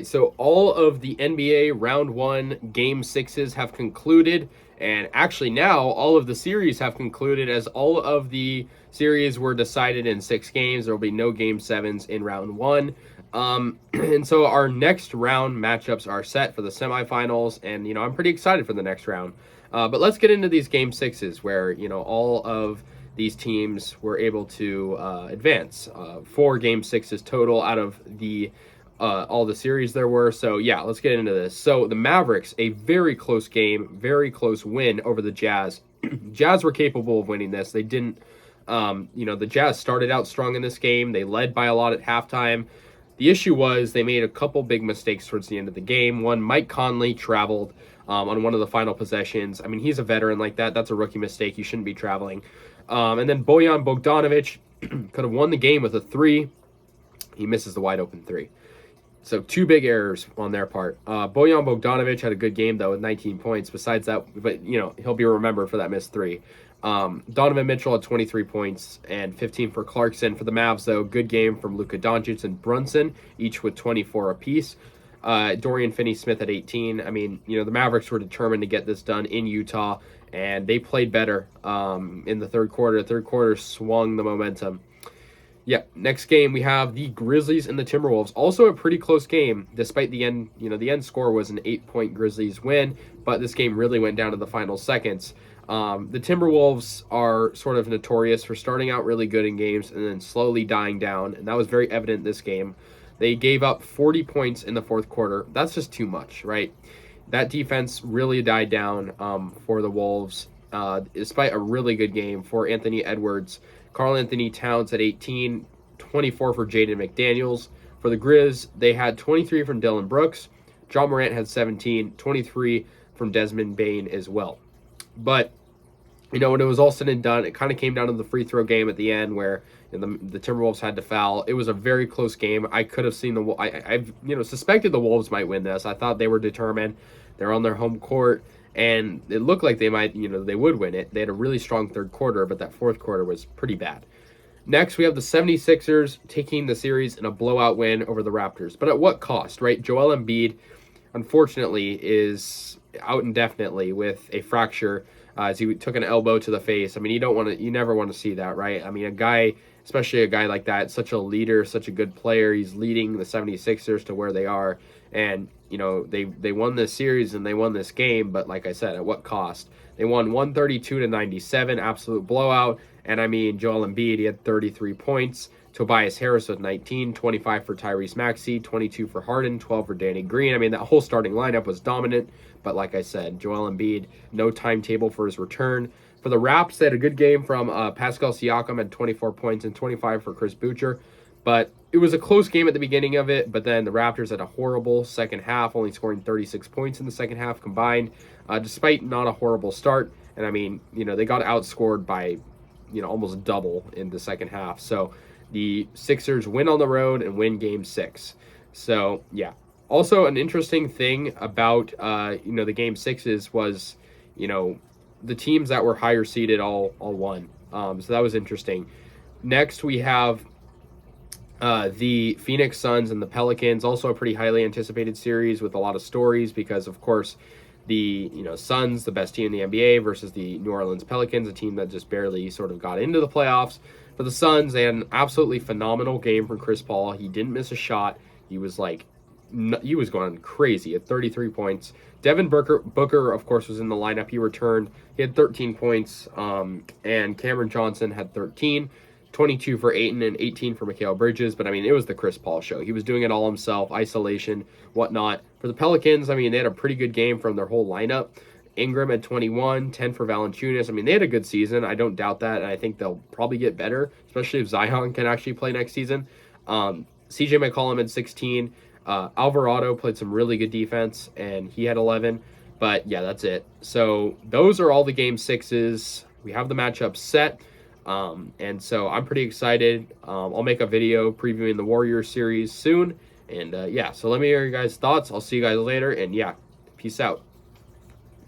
So all of the NBA round one game sixes have concluded, and actually now all of the series have concluded, as all of the series were decided in 6 games. There will be no game sevens in round one. And so our next round matchups are set for the semifinals, and I'm pretty excited for the next round. But let's get into these game sixes where all of these teams were able to advance. 4 game sixes total out of the all the series there were. So yeah, let's get into this. So the Mavericks, a very close game, very close win over the Jazz. Jazz were capable of winning this. They didn't, the Jazz started out strong in this game. They led by a lot at halftime. The issue was they made a couple big mistakes towards the end of the game. One, Mike Conley traveled on one of the final possessions. I mean, he's a veteran like that. That's a rookie mistake. You shouldn't be traveling. And then Bojan Bogdanovic could have won the game with a 3. He misses the wide open 3. So 2 big errors on their part. Bojan Bogdanovic had a good game, though, with 19 points. Besides that, but, he'll be remembered for that missed 3. Donovan Mitchell had 23 points and 15 for Clarkson. For the Mavs, though, good game from Luka Doncic and Brunson, each with 24 apiece. Dorian Finney-Smith at 18. I mean, the Mavericks were determined to get this done in Utah, and they played better in the third quarter. Third quarter swung the momentum. Yeah, next game we have the Grizzlies and the Timberwolves. Also a pretty close game, despite the end. The end score was an 8-point Grizzlies win, but this game really went down to the final seconds. The Timberwolves are sort of notorious for starting out really good in games and then slowly dying down, and that was very evident this game. They gave up 40 points in the fourth quarter. That's just too much, right? That defense really died down for the Wolves, despite a really good game for Anthony Edwards. Karl Anthony Towns at 18, 24 for Jaden McDaniels. For the Grizz, they had 23 from Dillon Brooks. John Morant had 17, 23 from Desmond Bane as well. But, when it was all said and done, it kind of came down to the free throw game at the end where the Timberwolves had to foul. It was a very close game. I could have seen I've suspected the Wolves might win this. I thought they were determined. They're on their home court. And it looked like they might, they would win it. They had a really strong third quarter, but that fourth quarter was pretty bad. Next, we have the 76ers taking the series in a blowout win over the Raptors. But at what cost, right? Joel Embiid, unfortunately, is out indefinitely with a fracture as he took an elbow to the face. I mean, you never want to see that, right? I mean, especially a guy like that, such a leader, such a good player. He's leading the 76ers to where they are. And, they won this series and they won this game, but like I said, at what cost? They won 132-97, absolute blowout. And I mean, Joel Embiid, he had 33 points. Tobias Harris with 19, 25 for Tyrese Maxey, 22 for Harden, 12 for Danny Green. I mean, that whole starting lineup was dominant. But like I said, Joel Embiid, no timetable for his return. For the Raps, they had a good game from Pascal Siakam at 24 points and 25 for Chris Boucher. But it was a close game at the beginning of it, but then the Raptors had a horrible second half, only scoring 36 points in the second half combined, despite not a horrible start. And I mean, they got outscored by, almost double in the second half. So the Sixers win on the road and win game 6. So yeah. Also, an interesting thing about, the game sixes was, the teams that were higher seeded all won. So that was interesting. Next, we have the Phoenix Suns and the Pelicans, also a pretty highly anticipated series with a lot of stories because, of course, the Suns, the best team in the NBA, versus the New Orleans Pelicans, a team that just barely sort of got into the playoffs. For the Suns, they had an absolutely phenomenal game from Chris Paul. He didn't miss a shot. He was going crazy at 33 points. Devin Booker, of course, was in the lineup. He returned. He had 13 points, and Cameron Johnson had 13. 22 for Ayton and 18 for Mikal Bridges. But, I mean, it was the Chris Paul show. He was doing it all himself, isolation, whatnot. For the Pelicans, I mean, they had a pretty good game from their whole lineup. Ingram at 21, 10 for Valanciunas. I mean, they had a good season. I don't doubt that, and I think they'll probably get better, especially if Zion can actually play next season. CJ McCollum at 16. Alvarado played some really good defense, and he had 11. But, yeah, that's it. So those are all the game sixes. We have the matchups set. And so I'm pretty excited. I'll make a video previewing the Warriors series soon. And yeah, so let me hear your guys' thoughts. I'll see you guys later. And yeah, peace out.